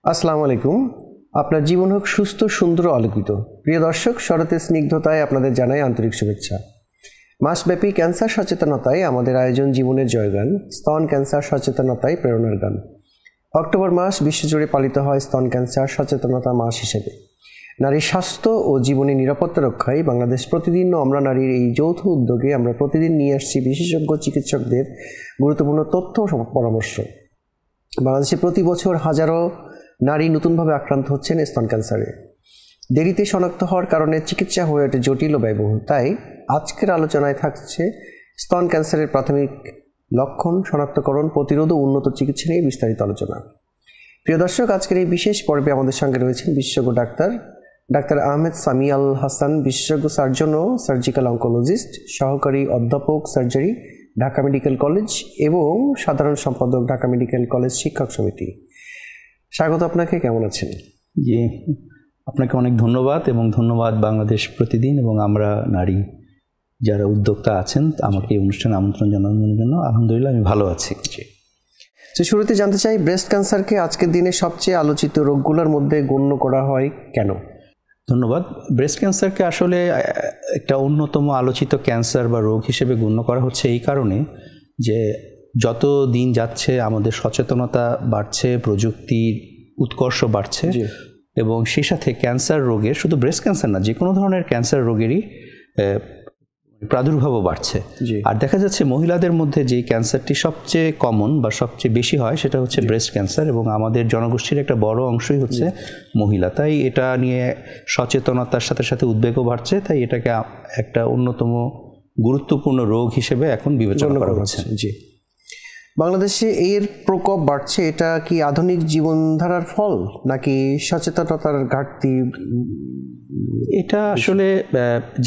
আসসালামু আলাইকুম। আপনার জীবন হোক সুস্থ, সুন্দর, আলোকিত। প্রিয় দর্শক, শরতের স্নিগ্ধতায় আপনাদের জানাই আন্তরিক শুভেচ্ছা। মাসব্যাপী ক্যান্সার সচেতনতায় আমাদের আয়োজন জীবনের জয়গান, স্তন ক্যান্সার সচেতনতায় প্রেরণার গান। অক্টোবর মাস বিশ্বজুড়ে পালিত হয় স্তন ক্যান্সার সচেতনতা মাস হিসেবে। নারীর স্বাস্থ্য ও জীবনের নিরাপত্তা রক্ষায় বাংলাদেশ প্রতিদিন আমরা নারীর এই যৌথ উদ্যোগে আমরা প্রতিদিন নিয়ে আসছি বিশেষজ্ঞ চিকিৎসকদের গুরুত্বপূর্ণ তথ্য ও পরামর্শ। বাংলাদেশে প্রতি বছর হাজারো নারী নতুনভাবে আক্রান্ত হচ্ছেন স্তন ক্যান্সারে। দেরিতে শনাক্ত হওয়ার কারণে চিকিৎসা হয়ে ওঠে জটিল ও ব্যয়বহুল। তাই আজকের আলোচনায় থাকছে স্তন ক্যান্সারের প্রাথমিক লক্ষণ, শনাক্তকরণ, প্রতিরোধ ও উন্নত চিকিৎসা নিয়ে বিস্তারিত আলোচনা। প্রিয় দর্শক, আজকের এই বিশেষ পর্বে আমাদের সঙ্গে রয়েছেন বিশেষজ্ঞ ডাক্তার আহমেদ সামি আল হাসান, বিশেষজ্ঞ সার্জন ও সার্জিক্যাল অঙ্কোলজিস্ট, সহকারী অধ্যাপক সার্জারি, ঢাকা মেডিকেল কলেজ এবং সাধারণ সম্পাদক, ঢাকা মেডিকেল কলেজ শিক্ষক সমিতি। স্বাগত আপনাকে। কেমন আছেন? জি, আপনাকে অনেক ধন্যবাদ এবং ধন্যবাদ বাংলাদেশ প্রতিদিন এবং আমরা নারী যারা উদ্যোক্তা আছেন আমাকে এই অনুষ্ঠানে আমন্ত্রণ জানানোর জন্য। আলহামদুলিল্লাহ, আমি ভালো আছি। তো শুরুতে জানতে চাই, ব্রেস্ট ক্যান্সারকে আজকের দিনে সবচেয়ে আলোচিত রোগগুলোর মধ্যে গণ্য করা হয় কেন? ধন্যবাদ। ব্রেস্ট ক্যান্সারকে আসলে একটা অন্যতম আলোচিত ক্যান্সার বা রোগ হিসেবে গণ্য করা হচ্ছে এই কারণে যে যত দিন যাচ্ছে আমাদের সচেতনতা বাড়ছে, প্রযুক্তির উৎকর্ষ বাড়ছে এবং সেই সাথে ক্যান্সার রোগের, শুধু ব্রেস্ট ক্যান্সার না, যে কোনো ধরনের ক্যান্সার রোগেরই প্রাদুর্ভাবও বাড়ছে। আর দেখা যাচ্ছে মহিলাদের মধ্যে যে ক্যান্সারটি সবচেয়ে কমন বা সবচেয়ে বেশি হয় সেটা হচ্ছে ব্রেস্ট ক্যান্সার, এবং আমাদের জনগোষ্ঠীর একটা বড় অংশই হচ্ছে মহিলা। তাই এটা নিয়ে সচেতনতার সাথে সাথে উদ্বেগও বাড়ছে। তাই এটাকে একটা অন্যতম গুরুত্বপূর্ণ রোগ হিসেবে এখন বিবেচনা করা হচ্ছে। জি, বাংলাদেশে এর প্রকোপ বাড়ছে, এটা কি আধুনিক জীবনধারার ফল নাকি সচেতনতার ঘাটতি? এটা আসলে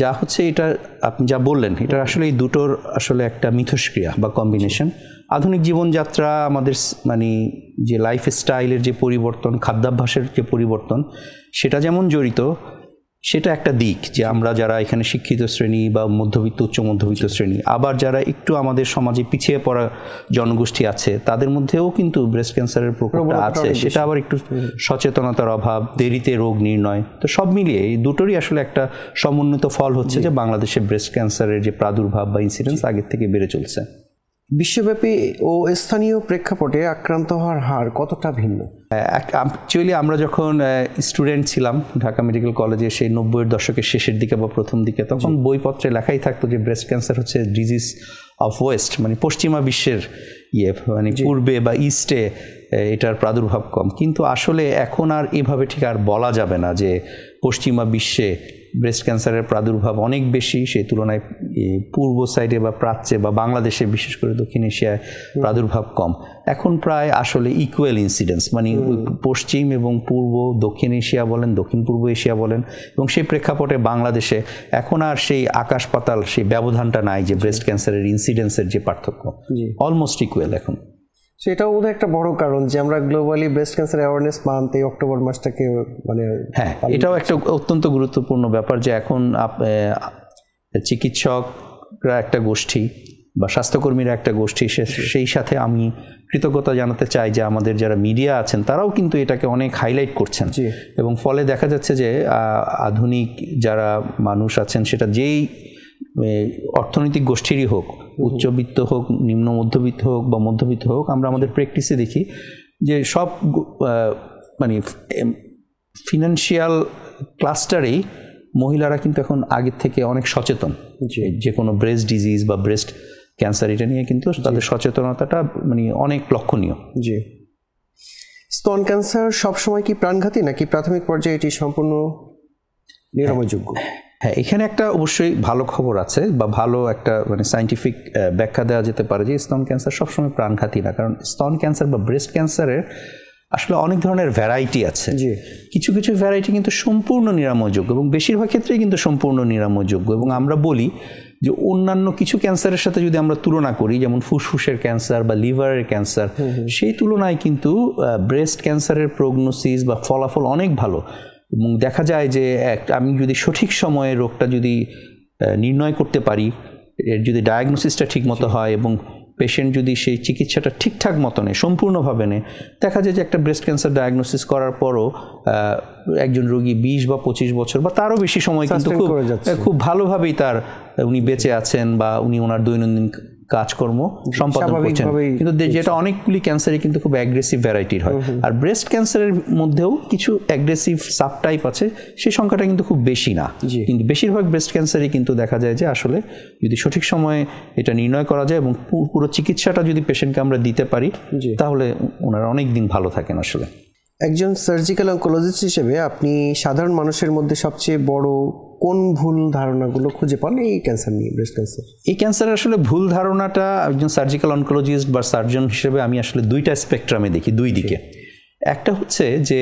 যা হচ্ছে, এটা আপনি যা বললেন, এটা আসলে এই দুটোর আসলে একটা মিথস্ক্রিয়া বা কম্বিনেশন। আধুনিক জীবনযাত্রা, আমাদের মানে যে লাইফ স্টাইলের যে পরিবর্তন, খাদ্যাভ্যাসের যে পরিবর্তন, সেটা যেমন জড়িত, সেটা একটা দিক যে আমরা যারা এখানে শিক্ষিত শ্রেণী বা মধ্যবিত্ত, উচ্চ মধ্যবিত্ত শ্রেণী, আবার যারা একটু আমাদের সমাজে পিছিয়ে পড়া জনগোষ্ঠী আছে, তাদের মধ্যেও কিন্তু ব্রেস্ট ক্যান্সারের প্রকোপটা আছে। সেটা আবার একটু সচেতনতার অভাব, দেরিতে রোগ নির্ণয়, তো সব মিলিয়ে এই দুটোরই আসলে একটা সমন্বিত ফল হচ্ছে যে বাংলাদেশে ব্রেস্ট ক্যান্সারের যে প্রাদুর্ভাব বা ইনসিডেন্স আগের থেকে বেড়ে চলছে। বিশ্বব্যাপী ও স্থানীয় প্রেক্ষাপটে আক্রান্ত হওয়ার হার কতটা ভিন্ন? অ্যাকচুয়ালি আমরা যখন স্টুডেন্ট ছিলাম ঢাকা মেডিকেল কলেজে, সেই 90-এর দশকের শেষের দিকে বা প্রথম দিকে, তখন বইপত্রে লেখাই থাকতো যে ব্রেস্ট ক্যান্সার হচ্ছে ডিজিজ অফ ওয়েস্ট, মানে পশ্চিমা বিশ্বের মানে পূর্বে বা ইস্টে এটার প্রাদুর্ভাব কম। কিন্তু আসলে এখন আর এভাবে ঠিক আর বলা যাবে না যে পশ্চিমা বিশ্বে ব্রেস্ট ক্যান্সারের প্রাদুর্ভাব অনেক বেশি, সেই তুলনায় পূর্ব সাইডে বা প্রাচ্যে বা বাংলাদেশে, বিশেষ করে দক্ষিণ এশিয়ায় প্রাদুর্ভাব কম। এখন প্রায় আসলে ইকুয়াল ইনসিডেন্স, মানে পশ্চিম এবং পূর্ব, দক্ষিণ এশিয়া বলেন, দক্ষিণ পূর্ব এশিয়া বলেন, এবং সেই প্রেক্ষাপটে বাংলাদেশে এখন আর সেই আকাশ পাতাল সেই ব্যবধানটা নাই যে ব্রেস্ট ক্যান্সারের ইনসিডেন্সের যে পার্থক্য, অলমোস্ট ইকুয়াল এখন। সেটাও বোধহয় একটা বড় কারণ যে আমরা globally breast cancer awareness month এই অক্টোবর মাসটাকে মানে, হ্যাঁ, এটাও একটা অত্যন্ত গুরুত্বপূর্ণ ব্যাপার যে এখন চিকিৎসকরা একটা গোষ্ঠী বা স্বাস্থ্যকর্মীরা একটা গোষ্ঠী, সেই সাথে আমি কৃতজ্ঞতা জানাতে চাই যে আমাদের যারা মিডিয়া আছেন তারাও কিন্তু এটাকে অনেক হাইলাইট করছেন, এবং ফলে দেখা যাচ্ছে যে আধুনিক যারা মানুষ আছেন, সেটা যেই অর্থনৈতিক গোষ্ঠীরই হোক, উচ্চবিত্ত হোক, নিম্ন মধ্যবিত্ত হোক বা মধ্যবিত্ত হোক, আমরা আমাদের প্র্যাকটিসে দেখি যে সব মানে ফিনান্সিয়াল ক্লাস্টারেই মহিলারা কিন্তু এখন আগের থেকে অনেক সচেতন। যে কোনো ব্রেস্ট ডিজিজ বা ব্রেস্ট ক্যান্সার এটা নিয়ে কিন্তু তাদের সচেতনতাটা মানে অনেক লক্ষণীয়। জি, স্তন ক্যান্সার সবসময় কি প্রাণঘাতী নাকি প্রাথমিক পর্যায়ে এটি সম্পূর্ণ নিরাময়যোগ্য? হ্যাঁ, এখানে একটা অবশ্যই ভালো খবর আছে বা ভালো একটা মানে সায়েন্টিফিক ব্যাখ্যা দেওয়া যেতে পারে যে স্তন ক্যান্সার সবসময় প্রাণঘাতী না। কারণ স্তন ক্যান্সার বা ব্রেস্ট ক্যান্সারের আসলে অনেক ধরনের ভ্যারাইটি আছে। কিছু কিছু ভ্যারাইটি কিন্তু সম্পূর্ণ নিরাময়যোগ্য এবং বেশিরভাগ ক্ষেত্রেই কিন্তু সম্পূর্ণ নিরাময়যোগ্য। এবং আমরা বলি যে অন্যান্য কিছু ক্যান্সারের সাথে যদি আমরা তুলনা করি, যেমন ফুসফুসের ক্যান্সার বা লিভারের ক্যান্সার, সেই তুলনায় কিন্তু ব্রেস্ট ক্যান্সারের প্রগনোসিস বা ফলাফল অনেক ভালো। এবং দেখা যায় যে আমি যদি সঠিক সময়ে রোগটা যদি নির্ণয় করতে পারি, এর যদি ডায়াগনোসিসটা ঠিক মতো হয় এবং পেশেন্ট যদি সেই চিকিৎসাটা ঠিকঠাক মতো নেয়, সম্পূর্ণভাবে নেয়, দেখা যায় যে একটা ব্রেস্ট ক্যান্সার ডায়াগনোসিস করার পরও একজন রোগী 20 বা 25 বছর বা তারও বেশি সময় কিন্তু খুব ভালোভাবেই উনি বেঁচে আছেন বা উনি ওনার দৈনন্দিন কাজকর্ম সম্পাদন করছেন। কিন্তু যেটা অনেকগুলি ক্যান্সারই কিন্তু খুব অ্যাগ্রেসিভ ভ্যারাইটির হয়, আর ব্রেস্ট ক্যান্সারের মধ্যেও কিছু অ্যাগ্রেসিভ সাবটাইপ আছে, সেই সংখ্যাটা কিন্তু খুব বেশি না। কিন্তু বেশিরভাগ ব্রেস্ট ক্যান্সারই কিন্তু দেখা যায় যে আসলে যদি সঠিক সময়ে এটা নির্ণয় করা যায় এবং পুরো চিকিৎসাটা যদি পেশেন্টকে আমরা দিতে পারি, তাহলে ওনারা অনেক দিন ভালো থাকেন। আসলে একজন সার্জিক্যাল অনকোলজিস্ট হিসেবে আপনি সাধারণ মানুষের মধ্যে সবচেয়ে বড় কোন ভুল ধারণাগুলো খুঁজে পান এই ক্যান্সার নিয়ে, ব্রেস্ট ক্যান্সার? এই ক্যান্সারের আসলে ভুল ধারণাটা একজন সার্জিক্যাল অনকোলজিস্ট বা সার্জন হিসেবে আমি আসলে দুইটা স্পেকট্রামে দেখি, দুই দিকে। একটা হচ্ছে যে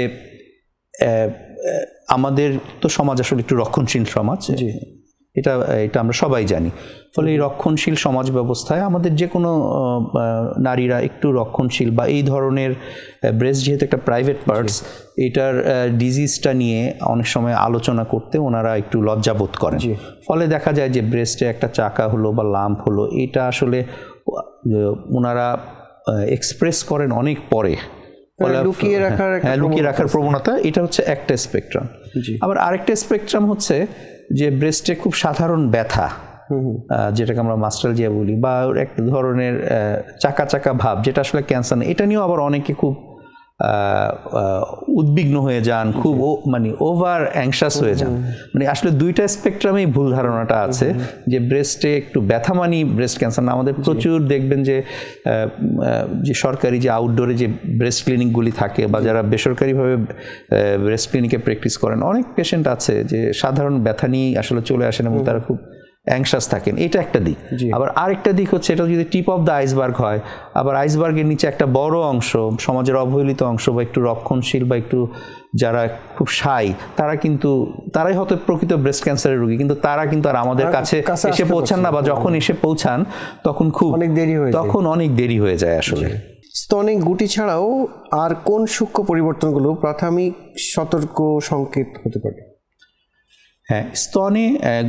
আমাদের তো সমাজ আসলে একটু রক্ষণশীল সমাজ, এটা আমরা সবাই জানি। ফলে এই রক্ষণশীল সমাজ ব্যবস্থায় আমাদের যে কোনো নারীরা একটু রক্ষণশীল বা এই ধরনের ব্রেস্ট যেহেতু একটা প্রাইভেট পার্টস, এটার ডিজিজটা নিয়ে অনেক সময় আলোচনা করতে ওনারা একটু লজ্জাবোধ করেন। ফলে দেখা যায় যে ব্রেস্টে একটা চাকা হলো বা লাম্প হলো, এটা আসলে ওনারা এক্সপ্রেস করেন অনেক পরে, লুকিয়ে রাখার প্রবণতা। এটা হচ্ছে একটা স্পেকট্রাম। আবার আরেকটা স্পেকট্রাম হচ্ছে যে ব্রেস্টে খুব সাধারণ ব্যথা, যেটাকে আমরা মাস্টালজিয়া বলি, বা এক ধরনের চাকা চাকা ভাব, যেটা আসলে ক্যান্সার না, এটা নিয়েও আবার অনেকে খুব উদ্বিগ্ন হয়ে যান, খুব মানে ওভার অ্যাংশাস হয়ে যান। মানে আসলে দুইটা স্পেকট্রামেই ভুল ধারণাটা আছে যে ব্রেস্টে একটু ব্যথা মানি ব্রেস্ট ক্যান্সার না। আমাদের প্রচুর দেখবেন যে সরকারি যে আউটডোরে যে ব্রেস্ট ক্লিনিকগুলি থাকে বা যারা বেসরকারিভাবে ব্রেস্ট ক্লিনিকে প্র্যাকটিস করেন, অনেক পেশেন্ট আছে যে সাধারণ ব্যথা নিয়েই আসলে চলে আসেন এবং তারা খুব অ্যাংশাস থাকেন। এটা একটা দিক। আবার আরেকটা দিক হচ্ছে, এটা যদি টিপ অফ দ্য আইসবার্গ হয়, আবার আইসবার্গের নিচে একটা বড় অংশ, সমাজের অবহেলিত অংশ বা একটু রক্ষণশীল বা একটু যারা খুব শাই, তারাই হয়তো প্রকৃত ব্রেস্ট ক্যান্সারের রোগী, কিন্তু তারা কিন্তু আর আমাদের কাছে এসে পৌঁছান না, বা যখন এসে পৌঁছান তখন অনেক দেরি হয়ে যায়। আসলে স্তনে গুটি ছাড়াও আর কোন সূক্ষ্ম পরিবর্তনগুলো প্রাথমিক সতর্ক সংকেত হতে পারে? হ্যাঁ, স্তনে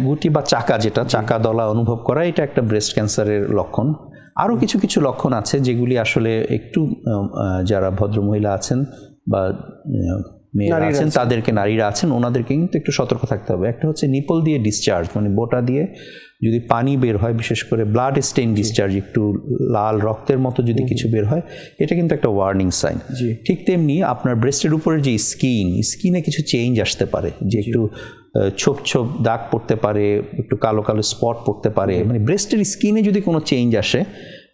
গুটি বা চাকা, যেটা চাকা দলা অনুভব করা, এটা একটা ব্রেস্ট ক্যান্সারের লক্ষণ। আরও কিছু কিছু লক্ষণ আছে যেগুলি আসলে একটু যারা ভদ্রমহিলা আছেন বা মেয়েরা আছেন, নারীরা আছেন, ওনাদেরকে কিন্তু একটু সতর্ক থাকতে হবে। একটা হচ্ছে নিপল দিয়ে ডিসচার্জ, মানে বোটা দিয়ে যদি পানি বের হয়, বিশেষ করে ব্লাড স্টেইন ডিসচার্জ, একটু লাল রক্তের মতো যদি কিছু বের হয়, এটা কিন্তু একটা ওয়ার্নিং সাইন। ঠিক তেমনি আপনার ব্রেস্টের উপরে যে স্কিনে কিছু চেঞ্জ আসতে পারে, যে একটু ছোপ ছোপ দাগ পড়তে পারে, একটু কালো কালো স্পট পড়তে পারে। মানে ব্রেস্টের স্কিনে যদি কোনো চেঞ্জ আসে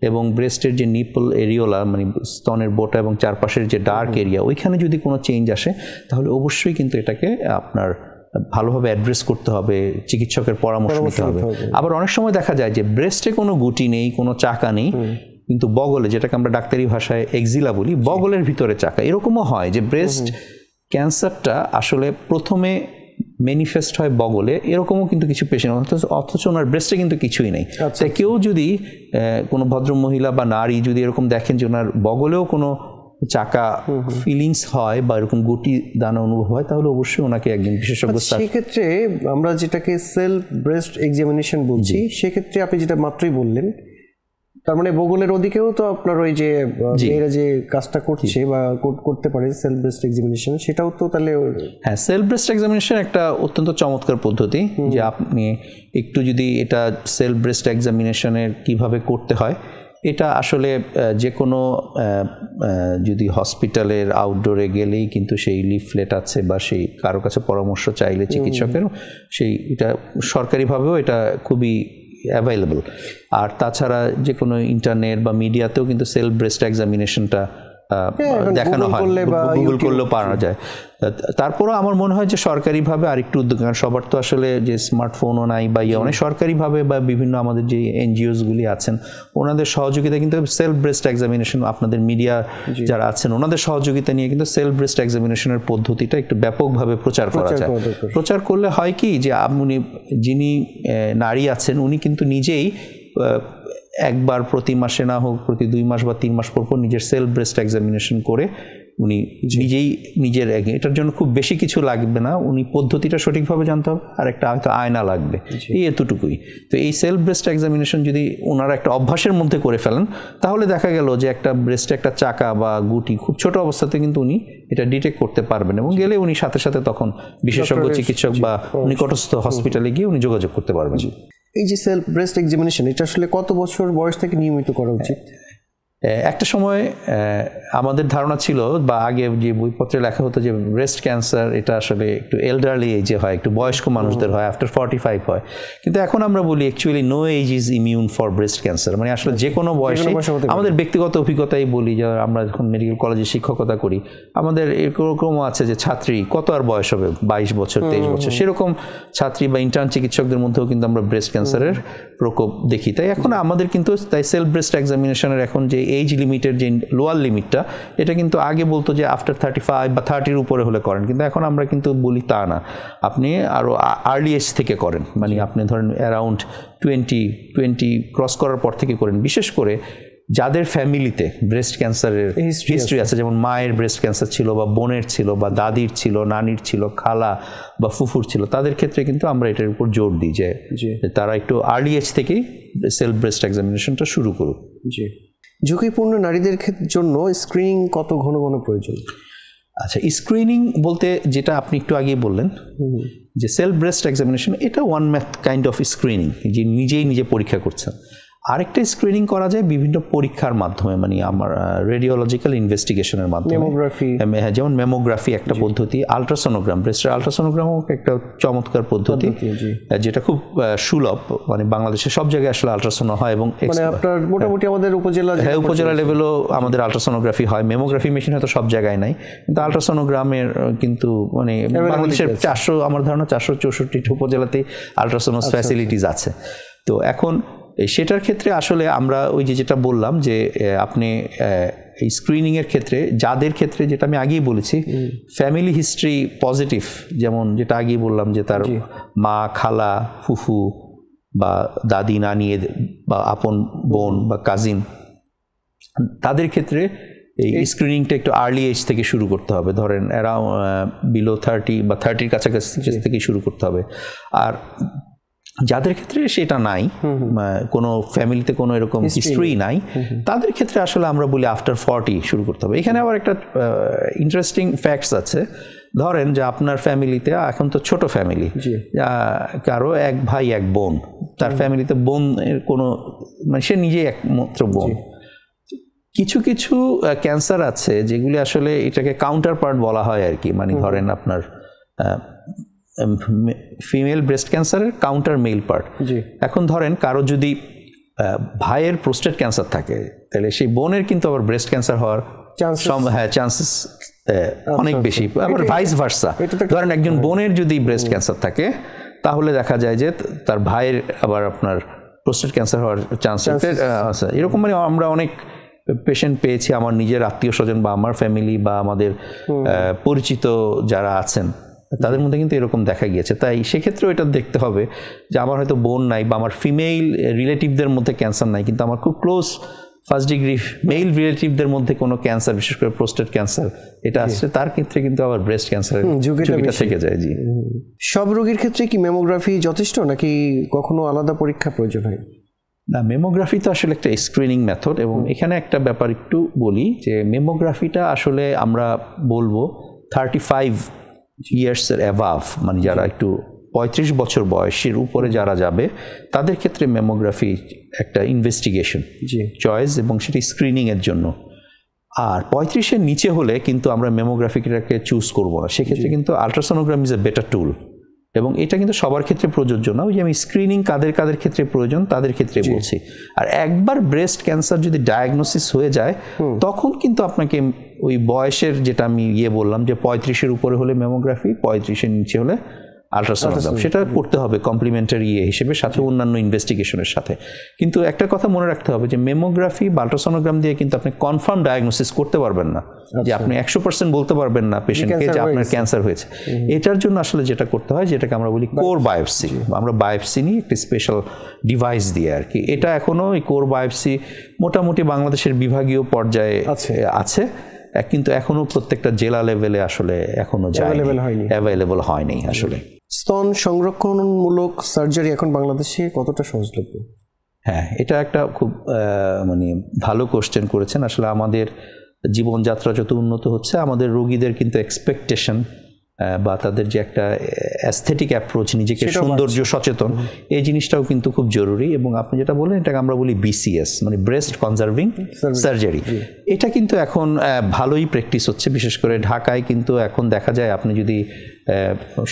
এবং ব্রেস্টের যে নিপল এরিওলা, মানে স্তনের বোটা এবং চারপাশের যে ডার্ক এরিয়া, ওইখানে যদি কোনো চেঞ্জ আসে, তাহলে অবশ্যই কিন্তু এটাকে আপনার ভালোভাবে অ্যাড্রেস করতে হবে, চিকিৎসকের পরামর্শ নিতে হবে। আবার অনেক সময় দেখা যায় যে ব্রেস্টে কোনো গুটি নেই, কোনো চাকা নেই, কিন্তু বগলে, যেটাকে আমরা ডাক্তারি ভাষায় এক্সিলা বলি, বগলের ভিতরে চাকা। এরকমও হয় যে ব্রেস্ট ক্যান্সারটা আসলে প্রথমে ম্যানিফেস্ট হয় বগলে, এরকমও কিন্তু কিছু পেশেন্ট, অথচ ওনার ব্রেস্টে কিন্তু কিছুই নেই। তাই কেউ যদি কোনো ভদ্রমহিলা বা নারী যদি এরকম দেখেন যে ওনার বগলেও কোনো চাকা ফিলিংস হয় বা এরকম গুটি দানা অনুভব হয়, তাহলে অবশ্যই ওনাকে একজন বিশেষজ্ঞ। সেক্ষেত্রে আমরা যেটাকে সেলফ ব্রেস্ট এক্সামিনেশন বলছি, সেক্ষেত্রে আপনি যেটা মাত্রই বললেন, তার মানে বগলের ওদিকেও তো আপনার ওই যে মেয়েরা যে কাজটা করছে বা করতে পারে সেলফ ব্রেস্ট এক্সামিনেশন, সেটাও তো তাহলে? হ্যাঁ, সেলফ ব্রেস্ট এক্সামিনেশন একটা অত্যন্ত চমৎকার পদ্ধতি, যে আপনি একটু যদি এটা সেলফ ব্রেস্ট এক্সামিনেশনের কিভাবে করতে হয়, এটা আসলে যে কোনো যদি হসপিটালের আউটডোরে গেলেই কিন্তু সেই লিফলেট আছে বা সেই কারো কাছে পরামর্শ চাইলে চিকিৎসকের, এটা সরকারিভাবেও এটা খুবই অ্যাভেলেবল। আর তাছাড়া যে কোনো ইন্টারনেট বা মিডিয়াতেও কিন্তু সেলফ ব্রেস্ট এক্সামিনেশনটা দেখানো হয়, গুগল করলেও পাওয়া যায়। তারপরও আমার মনে হয় যে সরকারিভাবে আরেকটু উদ্যোগ, কারণ সবার তো আসলে যে স্মার্টফোনও নাই বা অনেক সরকারিভাবে বা বিভিন্ন আমাদের যে এনজিওসগুলি আছেন, ওনাদের সহযোগিতা কিন্তু সেলফ ব্রেস্ট এক্সামিনেশন, আপনাদের মিডিয়া যারা আছেন ওনাদের সহযোগিতা নিয়ে কিন্তু সেলফ ব্রেস্ট এক্সামিনেশনের পদ্ধতিটা একটু ব্যাপকভাবে প্রচার করা যায়। প্রচার করলে হয় কি, যে আপনি যিনি নারী আছেন উনি কিন্তু নিজেই একবার প্রতি মাসে না হোক প্রতি 2 মাস বা 3 মাস পর নিজের সেলফ ব্রেস্ট এক্সামিনেশন করে উনি নিজেই নিজের এটার জন্য খুব বেশি কিছু লাগবে না, উনি পদ্ধতিটা সঠিকভাবে জানতে হবে, আর একটা হয়তো আয়না লাগবে, এই এতটুকুই। তো এই সেলফ ব্রেস্ট এক্সামিনেশন যদি ওনারা একটা অভ্যাসের মধ্যে করে ফেলেন, তাহলে দেখা গেল যে একটা ব্রেস্টে একটা চাকা বা গুটি খুব ছোট অবস্থাতে কিন্তু উনি এটা ডিটেক্ট করতে পারবেন, এবং গেলে উনি সাথে সাথে তখন বিশেষজ্ঞ চিকিৎসক বা নিকটস্থ হসপিটালে গিয়ে উনি যোগাযোগ করতে পারবেন। এই যে সেলফ ব্রেস্ট এক্সামিনেশন, এটা আসলে কত বছর বয়স থেকে নিয়মিত করা উচিত? একটা সময় আমাদের ধারণা ছিল, বা আগে যে বইপত্রে লেখা হতো যে ব্রেস্ট ক্যান্সার এটা আসলে একটু এল্ডারলি এজে হয়, একটু বয়স্ক মানুষদের হয়, আফটার 45 হয়। কিন্তু এখন আমরা বলি actually no age is immune for breast cancer, মানে আসলে যে কোনো বয়সে। আমাদের ব্যক্তিগত অভিজ্ঞতাই বলি, যে আমরা যখন মেডিকেল কলেজে শিক্ষকতা করি, আমাদের এরকমও আছে যে ছাত্রী কত আর বয়স হবে, 22 বছর 23 বছর, সেরকম ছাত্রী বা ইন্টার্ন চিকিৎসকদের মধ্যেও কিন্তু আমরা ব্রেস্ট ক্যান্সারের প্রকোপ দেখি। তাই এখন আমাদের কিন্তু তাই সেলফ ব্রেস্ট এক্সামিনেশনের এখন যে এজ লিমিটের যে লোয়ার লিমিটটা, এটা কিন্তু আগে বলতো যে আফটার 35 বা 30-র উপরে হলে করেন, কিন্তু এখন আমরা কিন্তু বলি তা না, আপনি আরও আর্লি এজ থেকে করেন, মানে আপনি ধরেন অ্যারাউন্ড 20 ক্রস করার পর থেকে করেন। বিশেষ করে যাদের ফ্যামিলিতে ব্রেস্ট ক্যান্সারের হিস্ট্রি আছে, যেমন মায়ের ব্রেস্ট ক্যান্সার ছিল, বা বোনের ছিল, বা দাদির ছিল, নানির ছিল, খালা বা ফুফুর ছিল, তাদের ক্ষেত্রে কিন্তু আমরা এটার উপর জোর দিই যে তারা একটু আর্লি এজ থেকেই সেলফ ব্রেস্ট এক্সামিনেশনটা শুরু করুক। ঝুঁকিপূর্ণ নারীদের জন্য স্ক্রিনিং কত ঘন ঘন প্রয়োজন? আচ্ছা, স্ক্রিনিং বলতে যেটা আপনি একটু আগেই বললেন যে সেলফ ব্রেস্ট এক্সামিনেশন, এটা one math kind of screening, যে নিজেই নিজে পরীক্ষা করছেন। আরেকটা স্ক্রিনিং করা যায় বিভিন্ন পরীক্ষার মাধ্যমে, মানে আমার রেডিওলজিক্যাল ইনভেস্টিগেশনের মাধ্যমে, যেমন মেমোগ্রাফি একটা পদ্ধতি, আলট্রাসোনোগ্রাম, ব্রেস্টের আলট্রাসোনোগ্রামও একটা চমৎকার পদ্ধতি, যেটা খুব সুলভ, মানে বাংলাদেশে সব জায়গায় আসলে আলট্রাসোনো হয়, এবং মোটামুটি আমাদের উপজেলা লেভেলেও আমাদের আলট্রাসোনোগ্রাফি হয়। মেমোগ্রাফি মেশিন হয়তো সব জায়গায় নাই, কিন্তু আলট্রাসোনোগ্রামের কিন্তু মানে বাংলাদেশের 400, আমার ধারণা 464 উপজেলাতেই আলট্রাসোনোস ফ্যাসিলিটিস আছে। তো এখন সেটার ক্ষেত্রে আসলে আমরা ওই যেটা বললাম যে আপনি এই স্ক্রিনিংয়ের ক্ষেত্রে যাদের ক্ষেত্রে, যেটা আমি আগেই বলেছি, ফ্যামিলি হিস্ট্রি পজিটিভ, যেমন যেটা আগেই বললাম যে তার মা, খালা, ফুফু বা দাদি, নানি বা আপন বোন বা কাজিন, তাদের ক্ষেত্রে এই স্ক্রিনিংটা একটু আর্লি এজ থেকে শুরু করতে হবে, ধরেন অ্যারাউন্ড বিলো 30 বা 30-র কাছাকাছি থেকে শুরু করতে হবে। আর যাদের ক্ষেত্রে সেটা নাই, কোনো ফ্যামিলিতে কোনো এরকম হিস্ট্রি নাই, তাদের ক্ষেত্রে আসলে আমরা বলি আফটার 40 শুরু করতে হবে। এখানে আবার একটা ইন্টারেস্টিং ফ্যাক্টস আছে। ধরেন যে আপনার ফ্যামিলিতে, এখন তো ছোট ফ্যামিলি, কারো এক ভাই এক বোন, তার ফ্যামিলিতে বোনের কোনো, মানে সে নিজেই একমাত্র বোন। কিছু কিছু ক্যান্সার আছে যেগুলি আসলে এটাকে কাউন্টার পার্ট বলা হয় আর কি, মানে ধরেন আপনার ফিমেল ব্রেস্ট ক্যান্সারের কাউন্টার মেল পার্ট। এখন ধরেন কারো যদি ভাইয়ের প্রোস্টেট ক্যান্সার থাকে, তাহলে সেই বোনের কিন্তু আবার ব্রেস্ট ক্যান্সার হওয়ার চান্সেস অনেক বেশি। আবার ভাইস ভার্সা, ধরেন একজন বোনের যদি ব্রেস্ট ক্যান্সার থাকে, তাহলে দেখা যায় যে তার ভাইয়ের আবার আপনার প্রোস্টেট ক্যান্সার হওয়ার চান্সেস আছে। এরকম মানে আমরা অনেক পেশেন্ট পেয়েছি, আমার নিজের আত্মীয় স্বজন বা আমার ফ্যামিলি বা আমাদের পরিচিত যারা আছেন, তাদের মধ্যে কিন্তু এরকম দেখা গিয়েছে। তাই সেক্ষেত্রেও এটা দেখতে হবে যে আমার হয়তো বোন নাই, বা আমার ফিমেল রিলেটিভদের মধ্যে ক্যান্সার নাই, কিন্তু আমার খুব ক্লোজ ফার্স্ট ডিগ্রি মেল রিলেটিভদের মধ্যে কোনো ক্যান্সার, বিশেষ করে প্রোস্টেট ক্যান্সার এটা আসছে, তার ক্ষেত্রে কিন্তু আবার ব্রেস্ট ক্যান্সারের ঝুঁকিটা থেকে যায়। জি, সব রোগীর ক্ষেত্রে কি মেমোগ্রাফি যথেষ্ট, নাকি কখনো আলাদা পরীক্ষা প্রয়োজন হয়? না, মেমোগ্রাফি তো আসলে একটা স্ক্রিনিং মেথড, এবং এখানে একটা ব্যাপার একটু বলি যে মেমোগ্রাফিটা আসলে আমরা বলবো 35 ইয়ার্সের অ্যাভাভ, মানে যারা একটু 35 বছর বয়সের উপরে যারা যাবে, তাদের ক্ষেত্রে মেমোগ্রাফি একটা ইনভেস্টিগেশন চয়েস, এবং সেটি স্ক্রিনিংয়ের জন্য। আর 35-এর নিচে হলে কিন্তু আমরা মেমোগ্রাফিটাকে চুজ করবো না, সেক্ষেত্রে কিন্তু আলট্রাসোনোগ্রাম ইজ এ বেটার টুল, এবং এটা কিন্তু সবার ক্ষেত্রে প্রযোজ্য না। ওই যে আমি স্ক্রিনিং কাদের ক্ষেত্রে প্রয়োজন তাদের ক্ষেত্রে বলছি। আর একবার ব্রেস্ট ক্যান্সার যদি ডায়াগনোসিস হয়ে যায়, তখন কিন্তু আপনাকে ওই বয়সের, যেটা আমি বললাম যে 35-এর উপরে হলে মেমোগ্রাফি, 35-এর নিচে হলে আলট্রাসোনোগ্রাম, সেটা করতে হবে কমপ্লিমেন্টারি হিসেবে, সাথে অন্যান্য ইনভেস্টিগেশনের সাথে। কিন্তু একটা কথা মনে রাখতে হবে যে মেমোগ্রাফি বা আলট্রাসোনোগ্রাম দিয়ে কিন্তু আপনি কনফার্ম ডায়াগনোসিস করতে পারবেন না, যে আপনি 100% বলতে পারবেন না পেশেন্টকে যে আপনার ক্যান্সার হয়েছে। এটার জন্য আসলে যেটা করতে হয়, যেটাকে আমরা বলি কোর বায়োপসি, আমরা বায়োপসি নিয়ে একটি স্পেশাল ডিভাইস দিয়ে আর কি। এটা এখনো এই কোর বায়োপসি মোটামুটি বাংলাদেশের বিভাগীয় পর্যায়ে আছে, কিন্তু এখনো প্রত্যেকটা জেলা লেভেলে আসলে এখনো অ্যাভেলেবল হয়নি আসলে। স্তন সংরক্ষণমূলক সার্জারি এখন বাংলাদেশে কতটা সহজলভ্য? হ্যাঁ, এটা একটা খুব মানে ভালো কোশ্চেন করেছেন। আসলে আমাদের জীবনযাত্রা যত উন্নত হচ্ছে, আমাদের রোগীদের কিন্তু এক্সপেকটেশন বা তাদের যে একটা অ্যাস্থেটিক অ্যাপ্রোচ, নিজেকে সৌন্দর্য সচেতন, এই জিনিসটাও কিন্তু খুব জরুরি। এবং আপনি যেটা বলেন, এটাকে আমরা বলি BCS, মানে ব্রেস্ট কনজারভিং সার্জারি। এটা কিন্তু এখন ভালোই প্র্যাকটিস হচ্ছে, বিশেষ করে ঢাকায়। কিন্তু এখন দেখা যায়, আপনি যদি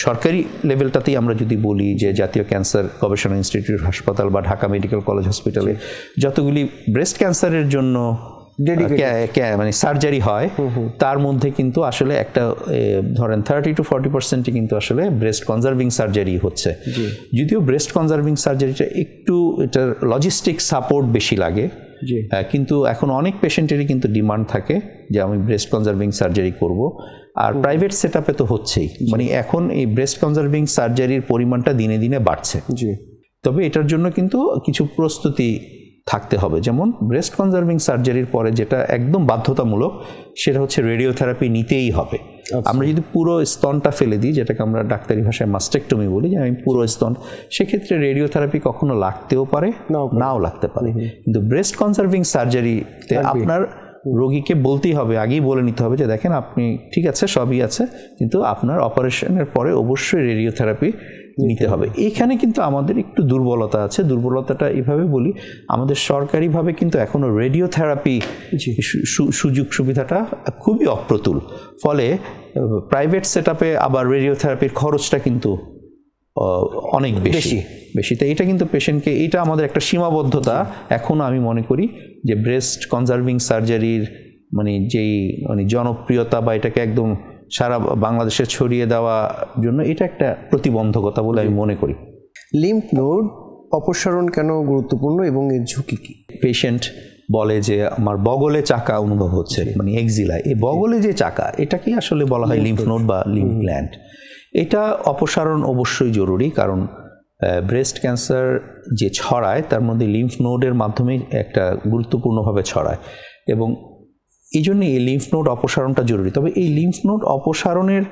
সরকারি লেভেলটাতেই আমরা যদি বলি যে জাতীয় ক্যান্সার গবেষণা ইনস্টিটিউট হাসপাতাল বা ঢাকা মেডিকেল কলেজ হসপিটালে যতগুলি ব্রেস্ট ক্যান্সারের জন্য মানে সার্জারি হয়, তার মধ্যে কিন্তু আসলে একটা ধরেন 30 to 40% কিন্তু আসলে ব্রেস্ট কনজারভিং সার্জারি হচ্ছে। যদিও ব্রেস্ট কনজারভিং সার্জারিটা একটু এটার লজিস্টিক সাপোর্ট বেশি লাগে, কিন্তু এখন অনেক পেশেন্টেরই কিন্তু ডিমান্ড থাকে যে আমি ব্রেস্ট কনজারভিং সার্জারি করব। আর প্রাইভেট সেট আপে তো হচ্ছেই, মানে এখন এই ব্রেস্ট কনজারভিং সার্জারির পরিমাণটা দিনে দিনে বাড়ছে। তবে এটার জন্য কিন্তু কিছু প্রস্তুতি থাকতে হবে। যেমন ব্রেস্ট কনজারভিং সার্জারির পরে যেটা একদম বাধ্যতামূলক, সেটা হচ্ছে রেডিওথেরাপি নিতেই হবে। আমরা যদি পুরো স্তনটা ফেলে দিই, যেটাকে আমরা ডাক্তারি ভাষায় মাস্টেক্টমি বলি, যে আমি পুরো স্তন, সেক্ষেত্রে রেডিওথেরাপি কখনো লাগতেও পারে, নাও লাগতে পারে। কিন্তু ব্রেস্ট কনজারভিং সার্জারিতে আপনার রোগীকে বলতেই হবে, আগেই বলে নিতে হবে যে দেখেন আপনি ঠিক আছে, সবই আছে, কিন্তু আপনার অপারেশনের পরে অবশ্যই রেডিওথেরাপি নিতে হবে। এখানে কিন্তু আমাদের একটু দুর্বলতা আছে। দুর্বলতাটা এভাবে বলি, আমাদের সরকারিভাবে কিন্তু এখনো রেডিওথেরাপি সুযোগ সুবিধাটা খুবই অপ্রতুল। ফলে প্রাইভেট সেট আপে আবার রেডিওথেরাপির খরচটা কিন্তু অনেক বেশি। তাই এটা কিন্তু পেশেন্টকে, এটা আমাদের একটা সীমাবদ্ধতা এখনো আমি মনে করি, যে ব্রেস্ট কনজারভিং সার্জারির মানে যেই মানে জনপ্রিয়তা বা এটাকে একদম সারা বাংলাদেশে ছড়িয়ে দেওয়ার জন্য এটা একটা প্রতিবন্ধকতা বলে আমি মনে করি। লিম্ফ নোড অপসারণ কেন গুরুত্বপূর্ণ এবং এর ঝুঁকি কি? পেশেন্ট বলে যে আমার বগলে চাকা অনুভব হচ্ছে, মানে এক্সিলা, এই বগলে যে চাকা, এটাকে আসলে বলা হয় লিম্ফ নোড বা লিম্ফ গ্ল্যান্ড। এটা অপসারণ অবশ্যই জরুরি, কারণ ব্রেস্ট ক্যান্সার যে ছড়ায় তার মধ্যে লিম্ফ নোডের মাধ্যমে একটা গুরুত্বপূর্ণভাবে ছড়ায়, এবং এই জন্য এই লিম্ফ নোড অপসারণটা জরুরি। তবে এই লিম্ফ নোড অপসারণের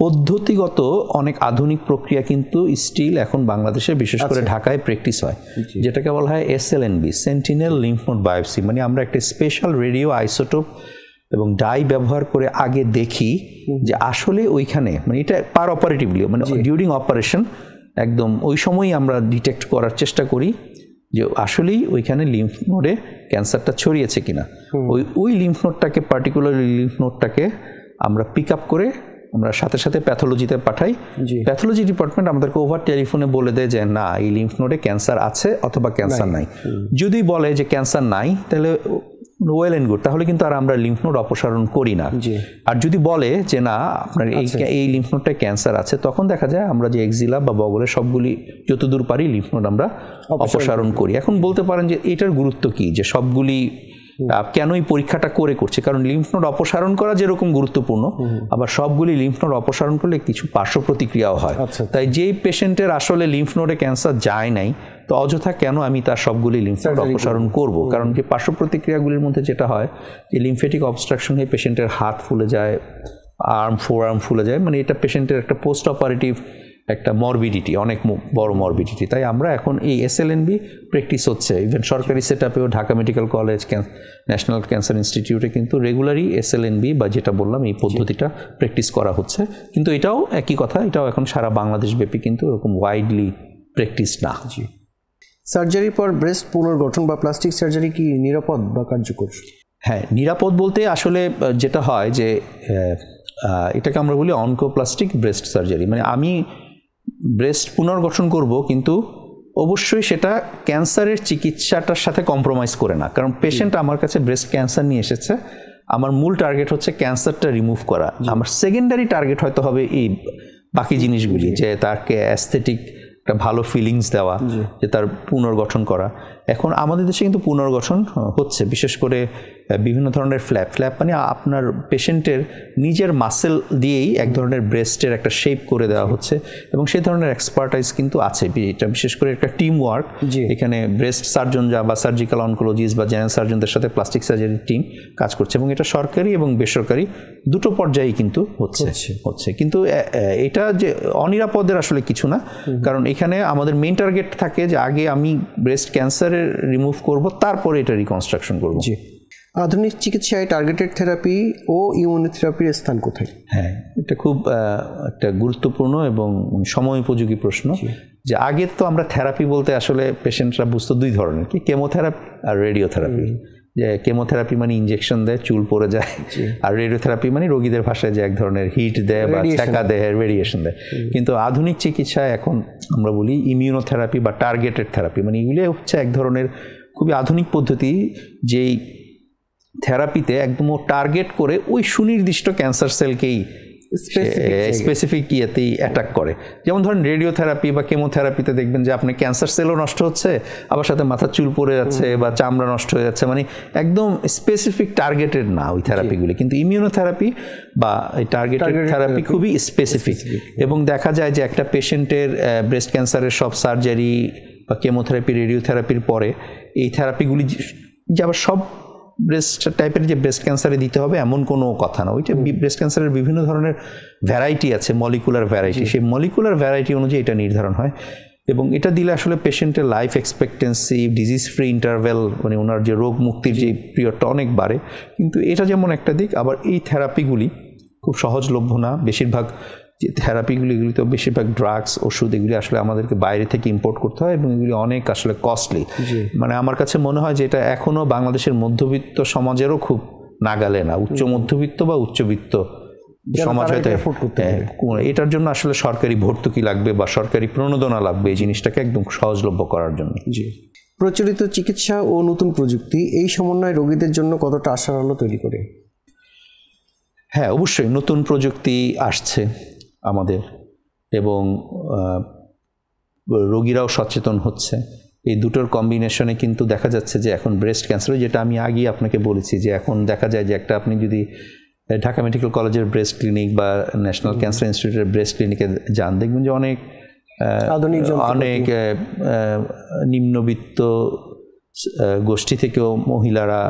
পদ্ধতিগত অনেক আধুনিক প্রক্রিয়া কিন্তু স্টিল এখন বাংলাদেশে, বিশেষ করে ঢাকায় প্র্যাকটিস হয়, যেটাকে বলা হয় SLNB, sentinel lymph node biopsy. মানে আমরা একটা স্পেশাল রেডিও আইসোটোপ এবং ডাই ব্যবহার করে আগে দেখি যে আসলে ওইখানে, মানে এটা পার অপারেটিভলি, মানে ডিউরিং অপারেশন একদম ওই সময়ই আমরা ডিটেক্ট করার চেষ্টা করি যে আসলেই ওইখানে লিম্ফ নোডে ক্যান্সারটা ছড়িয়েছে কিনা। ওই লিম্ফ নোডটাকে, পার্টিকুলারলি লিম্ফ নোডটাকে আমরা পিক আপ করে আমরা সাথে সাথে প্যাথোলজিতে পাঠাই। প্যাথোলজি ডিপার্টমেন্ট আমাদেরকে ওভার টেলিফোনে বলে দেয় যে না, এই লিম্ফ নোডে ক্যান্সার আছে অথবা ক্যান্সার নাই। যদি বলে যে ক্যান্সার নাই, তাহলে ওয়েল এন্ড গুড, তাহলে কিন্তু আর আমরা লিম্ফ নোড অপসারণ করি না। আর যদি বলে যে না, আপনার এই লিম্ফ নোডটায় ক্যান্সার আছে, তখন দেখা যায় আমরা যে এক্সিলা বা বগলে সবগুলি যতদূর পারি লিম্ফ নোড আমরা অপসারণ করি। এখন বলতে পারেন যে এটার গুরুত্ব কি, যে সবগুলি কেন এই পরীক্ষাটা করছে? কারণ লিম্ফ নোড অপসারণ করা যেরকম গুরুত্বপূর্ণ, আবার সবগুলি লিম্ফ নোড অপসারণ করলে কিছু পার্শ্ব প্রতিক্রিয়াও হয়। তাই যেই পেশেন্টের আসলে লিম্ফ নোডে ক্যান্সার যায় নাই, তো অযথা কেন আমি তার সবগুলি লিম্ফ নোড অপসারণ করব? কারণ যে পার্শ্ব প্রতিক্রিয়াগুলির মধ্যে যেটা হয়, যে লিম্ফেটিক অবস্ট্রাকশন হয়ে পেশেন্টের হাত ফুলে যায়, ফোর আর্ম ফুলে যায়, মানে এটা পেশেন্টের একটা পোস্ট অপারেটিভ একটা মরবিডিটি, অনেক বড় মরবিডিটি। তাই আমরা এখন এই SLNB প্র্যাকটিস হচ্ছে, ইভেন সরকারি সেট আপেও Dhaka Medical College, National Cancer ইনস্টিটিউটে কিন্তু রেগুলারই SLNB বা যেটা বললাম এই পদ্ধতিটা প্র্যাকটিস করা হচ্ছে। কিন্তু এটাও একই কথা, এটাও এখন সারা বাংলাদেশ ব্যাপী কিন্তু এরকম ওয়াইডলি প্র্যাকটিস না। সার্জারির পর ব্রেস্ট পুনর্গঠন বা প্লাস্টিক সার্জারি কি নিরাপদ বা কার্যকর? হ্যাঁ, নিরাপদ বলতে আসলে যেটা হয় যে এটাকে আমরা বলি অনকোপ্লাস্টিক ব্রেস্ট সার্জারি। মানে আমি ব্রেস্ট পুনর্গঠন করব, কিন্তু অবশ্যই সেটা ক্যান্সারের চিকিৎসাটার সাথে কম্প্রোমাইজ করে না। কারণ পেশেন্ট আমার কাছে ব্রেস্ট ক্যান্সার নিয়ে এসেছে, আমার মূল টার্গেট হচ্ছে ক্যান্সারটা রিমুভ করা, আমার সেকেন্ডারি টার্গেট হয়তো হবে এই বাকি জিনিসগুলি, যে তাকে অ্যাস্থেটিক একটা ভালো ফিলিংস দেওয়া, যে তার পুনর্গঠন করা। এখন আমাদের দেশে কিন্তু পুনর্গঠন হচ্ছে, বিশেষ করে বিভিন্ন ধরনের ফ্ল্যাপ মানে আপনার পেশেন্টের নিজের মাসেল দিয়েই এক ধরনের ব্রেস্টের একটা শেপ করে দেওয়া হচ্ছে, এবং সেই ধরনের এক্সপার্টাইজ কিন্তু আছে। এটা বিশেষ করে একটা টিম ওয়ার্ক, এখানে ব্রেস্ট সার্জন বা সার্জিক্যাল অনকোলজিস্ট বা জেনারেল সার্জনদের সাথে প্লাস্টিক সার্জারি টিম কাজ করছে, এবং এটা সরকারি এবং বেসরকারি দুটো পর্যায়ে কিন্তু হচ্ছে। কিন্তু এটা যে অনিরাপদের আসলে কিছু না, কারণ এখানে আমাদের মেইন টার্গেট থাকে যে আগে আমি ব্রেস্ট ক্যান্সারের রিমুভ করব, তারপরে এটা রিকনস্ট্রাকশন করব। আধুনিক চিকিৎসায় টার্গেটেড থেরাপি ও ইমিউনোথেরাপির স্থান কোথায়? হ্যাঁ, এটা খুব একটা গুরুত্বপূর্ণ এবং সময়োপযোগী প্রশ্ন। যে আগে তো আমরা থেরাপি বলতে আসলে পেশেন্টরা বুঝতো দুই ধরনের, কি কেমোথেরাপি আর রেডিওথেরাপি। যে কেমোথেরাপি মানে ইনজেকশন দেয়, চুল পড়ে যায়, আর রেডিওথেরাপি মানে রোগীদের ভাষায় যে এক ধরনের হিট দেয় বা ছ্যাঁকা দেয়, রেডিয়েশন দেয়। কিন্তু আধুনিক চিকিৎসায় এখন আমরা বলি ইমিউনোথেরাপি বা টার্গেটেড থেরাপি, মানে এগুলি হচ্ছে এক ধরনের খুবই আধুনিক পদ্ধতি, যেই থেরাপিতে একদম টার্গেট করে ওই সুনির্দিষ্ট ক্যান্সার সেলকেই স্পেসিফিক ইয়েতেই অ্যাটাক করে। যেমন ধরেন রেডিওথেরাপি বা কেমোথেরাপিতে দেখবেন যে আপনার ক্যান্সার সেলও নষ্ট হচ্ছে, আবার সাথে মাথার চুল পড়ে যাচ্ছে বা চামড়া নষ্ট হয়ে যাচ্ছে, মানে একদম স্পেসিফিক টার্গেটেড না ওই থেরাপিগুলি। কিন্তু ইমিউনোথেরাপি বা এই টার্গেটেড থেরাপি খুবই স্পেসিফিক, এবং দেখা যায় যে একটা পেশেন্টের ব্রেস্ট ক্যান্সারের সব সার্জারি বা কেমোথেরাপি রেডিওথেরাপির পরে এই থেরাপিগুলি যে আবার সব ব্রেস্ট টাইপের যে ব্রেস্ট ক্যান্সারে দিতে হবে এমন কোনো কথা না। ওইটা ব্রেস্ট ক্যান্সারের বিভিন্ন ধরনের ভ্যারাইটি আছে, মলিকুলার ভ্যারাইটি, সেই মলিকুলার ভ্যারাইটি অনুযায়ী এটা নির্ধারণ হয়, এবং এটা দিলে আসলে পেশেন্টের life expectancy, disease free interval, মানে ওনার যে রোগ মুক্তির যে পিরিয়ডটা অনেক বাড়ে। কিন্তু এটা যেমন একটা দিক, আবার এই থেরাপিগুলি খুব সহজলভ্য না। বেশিরভাগ যে থেরাপিগুলি, এগুলি তো বেশিরভাগ ড্রাগস, ওষুধ, এগুলি আসলে আমাদেরকে বাইরে থেকে ইম্পোর্ট করতে হয়, এবং এগুলি অনেক আসলে কস্টলি। মানে আমার কাছে মনে হয় যে এটা এখনও বাংলাদেশের মধ্যবিত্ত সমাজেরও খুব নাগালে না। উচ্চ মধ্যবিত্ত বা উচ্চবিত্ত সমাজ হয়তো এটার জন্য আসলে সরকারি ভর্তুকি লাগবে বা সরকারি প্রণোদনা লাগবে এই জিনিসটাকে একদম সহজলভ্য করার জন্য। প্রচলিত চিকিৎসা ও নতুন প্রযুক্তি এই সমন্বয় রোগীদের জন্য কতটা আশার আলো তৈরি করে? হ্যাঁ, অবশ্যই নতুন প্রযুক্তি আসছে আমাদের, এবং রোগীরাও সচেতন হচ্ছে। এই দুটোর কম্বিনেশনে কিন্তু দেখা যাচ্ছে যে এখন ব্রেস্ট ক্যান্সার, যেটা আমি আগেই আপনাকে বলেছি, যে এখন দেখা যায় যে একটা আপনি যদি ঢাকা মেডিকেল কলেজের ব্রেস্ট ক্লিনিক বা ন্যাশনাল ক্যান্সার ইনস্টিটিউটের ব্রেস্ট ক্লিনিকে যান, দেখবেন যে অনেক নিম্নবিত্ত গোষ্ঠী থেকেও মহিলারা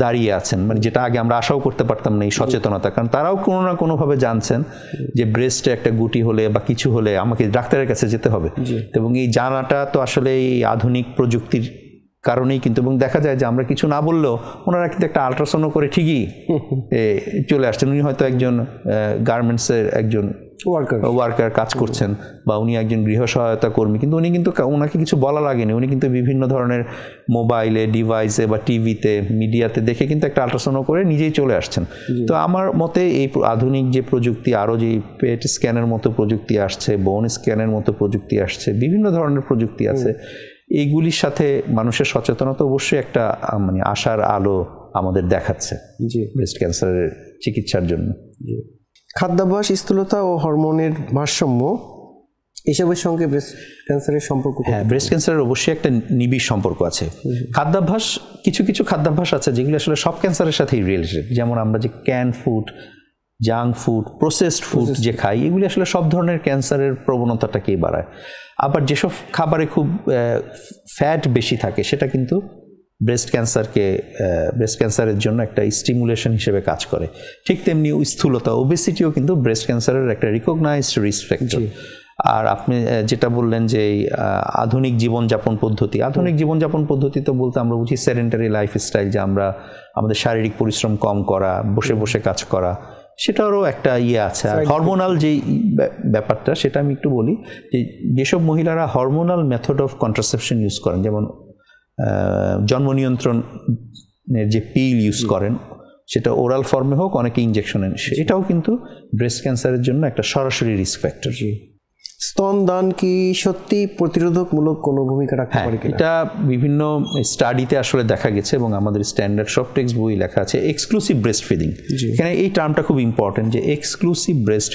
দাঁড়িয়ে আছেন, মানে যেটা আগে আমরা আশাও করতে পারতাম না এই সচেতনতা। কারণ তারাও কোনো না কোনোভাবে জানছেন যে ব্রেস্টে একটা গুটি হলে বা কিছু হলে আমাকে ডাক্তারের কাছে যেতে হবে, এবং এই জানাটা তো আসলে এই আধুনিক প্রযুক্তির কারণেই কিন্তু। এবং দেখা যায় যে আমরা কিছু না বললেও ওনারা কিন্তু একটা আল্ট্রাসাউন্ড করে ঠিকই চলে আসছেন। উনি হয়তো একজন গার্মেন্টসের একজন ওয়ার্কার কাজ করছেন, বা উনি একজন গৃহ সহায়তা কর্মী, কিন্তু উনি কিন্তু ওনাকে কিছু বলা লাগেনি, উনি কিন্তু বিভিন্ন ধরনের মোবাইলে, ডিভাইসে বা টিভিতে, মিডিয়াতে দেখে কিন্তু একটা আল্ট্রাসাউন্ড করে নিজেই চলে আসছেন। তো আমার মতে এই আধুনিক যে প্রযুক্তি, আরও যে পেট স্ক্যানের মতো প্রযুক্তি আসছে, বোন স্ক্যানের মতো প্রযুক্তি আসছে, বিভিন্ন ধরনের প্রযুক্তি আছে, এইগুলির সাথে মানুষের সচেতনতা অবশ্যই একটা মানে আশার আলো আমাদের দেখাচ্ছে ব্রেস্ট ক্যান্সারের চিকিৎসার জন্য। খাদ্যাভ্যাস, স্থূলতা ও হরমোনের ভারসাম্য এসবের সঙ্গে ব্রেস্ট ক্যান্সারের সম্পর্ক? হ্যাঁ, ব্রেস্ট ক্যান্সারের অবশ্যই একটা নিবিড় সম্পর্ক আছে। খাদ্যাভ্যাস, কিছু কিছু খাদ্যাভ্যাস আছে যেগুলো আসলে সব ক্যান্সারের সাথেই রিলেটেড। যেমন আমরা যে can food, junk food, processed food যে খাই, এগুলি আসলে সব ধরনের ক্যান্সারের প্রবণতাটাকেই বাড়ায়। আবার যেসব খাবারে খুব ফ্যাট বেশি থাকে সেটা কিন্তু ব্রেস্ট ক্যান্সারের জন্য একটা স্টিমুলেশন হিসেবে কাজ করে। ঠিক তেমনি স্থূলতা, ওবেসিটিও কিন্তু ব্রেস্ট ক্যান্সারের একটা রিকগনাইজড রিস্ক ফ্যাক্টর। আর আপনি যেটা বললেন যে আধুনিক জীবনযাপন পদ্ধতি তো বলতে আমরা বুঝি সেডেন্টারি লাইফস্টাইল, যে আমরা আমাদের শারীরিক পরিশ্রম কম করা, বসে বসে কাজ করা, সেটারও একটা আছে। আর হরমোনাল যেই ব্যাপারটা, সেটা আমি একটু বলি, যে যেসব মহিলারা hormonal method of contraception use করেন, যেমন জন্ম নিয়ন্ত্রণের যে পিল ইউজ করেন, সেটা ওরাল ফর্মে হোক, অনেকে ইনজেকশন নেন, এটাও কিন্তু ব্রেস্ট ক্যান্সারের জন্য একটা সরাসরি রিস্ক ফ্যাক্টর। স্তনদান কি সত্যি প্রতিরোধকমূলক কোনো ভূমিকা রাখতে পারে কিনা? এটা বিভিন্ন স্টাডিতে আসলে দেখা গেছে, এবং আমাদের স্ট্যান্ডার্ড সব টেক্সট বই লেখা আছে এক্সক্লুসিভ ব্রেস্ট ফিডিং। এখানে এই টার্মটা খুব ইম্পর্টেন্ট, যে এক্সক্লুসিভ ব্রেস্ট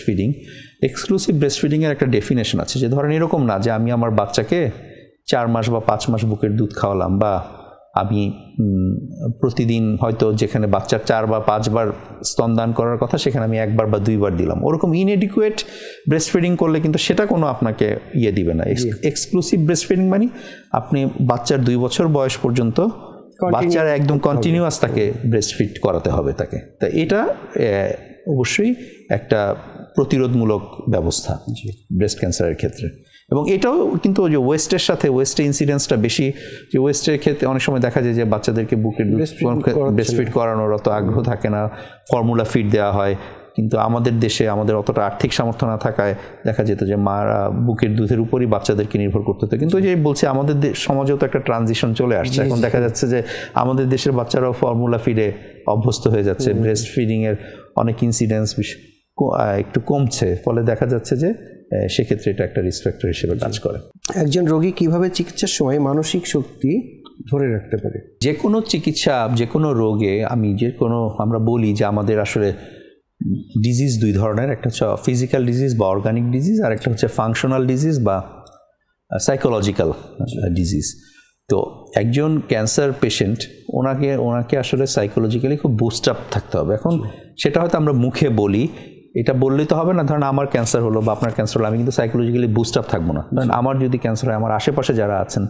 ফিডিংয়ের একটা ডেফিনেশন আছে, যে ধরেন এরকম না যে আমি আমার বাচ্চাকে 4 মাস বা 5 মাস বুকের দুধ খাওয়ালাম, বা আমি প্রতিদিন হয়তো যেখানে বাচ্চার 4 বা 5 বার স্তনদান করার কথা সেখানে আমি 1 বার বা 2 বার দিলাম। ওরকম ইনএডিকুয়েট ব্রেস্ট ফিডিং করলে কিন্তু সেটা কোনো আপনাকে দিবে না। এক্সক্লুসিভ ব্রেস্ট ফিডিং মানে আপনি বাচ্চার 2 বছর বয়স পর্যন্ত বাচ্চার একদম কন্টিনিউয়াস তাকে ব্রেস্ট ফিড করাতে হবে তাকে। তা এটা অবশ্যই একটা প্রতিরোধমূলক ব্যবস্থা ব্রেস্ট ক্যান্সারের ক্ষেত্রে। এবং এটাও কিন্তু যে ওয়েস্টের সাথে ওয়েস্টে ইনসিডেন্সটা বেশি, যে ওয়েস্টের ক্ষেত্রে অনেক সময় দেখা যায় যে বাচ্চাদেরকে বুকের ব্রেস্ট ফিড করানোর অত আগ্রহ থাকে না, ফর্মুলা ফিড দেওয়া হয়। কিন্তু আমাদের দেশে আমাদের অতটা আর্থিক সামর্থ্য না থাকায় দেখা যেত যে মারা বুকের দুধের উপরই বাচ্চাদেরকে নির্ভর করতে হতো। কিন্তু যে বলছি আমাদের সমাজেও তো একটা ট্রানজিশন চলে আসছে, এখন দেখা যাচ্ছে যে আমাদের দেশের বাচ্চারাও ফর্মুলা ফিডে অভ্যস্ত হয়ে যাচ্ছে, ব্রেস্ট ফিডিংয়ের অনেক ইনসিডেন্স একটু কমছে, ফলে দেখা যাচ্ছে যে সেক্ষেত্রে এটা একটা রিস্ক ফ্যাক্টর হিসেবে কাজ করে। একজন রোগী কিভাবে চিকিৎসার সময় মানসিক শক্তি ধরে রাখতে পারে? যে কোনো চিকিৎসা, যে কোনো রোগে আমরা বলি যে আমাদের আসলে ডিজিজ 2 ধরনের, একটা হচ্ছে ফিজিক্যাল ডিজিজ বা অর্গানিক ডিজিজ, আর একটা হচ্ছে ফাংশনাল ডিজিজ বা সাইকোলজিক্যাল ডিজিজ। তো একজন ক্যান্সার পেশেন্ট ওনাকে আসলে সাইকোলজিক্যালি খুব বুস্ট আপ থাকতে হবে। এখন সেটা হয়তো আমরা মুখে বলি, এটা বললেই তো হবে না। ধরেন আমার ক্যান্সার হলো বা আপনার ক্যান্সার হলো, আমি কিন্তু সাইকোলজিক্যালি বুস্ট আপ থাকবো না। ধরেন আমার যদি ক্যান্সার হয়, আমার আশেপাশে যারা আছেন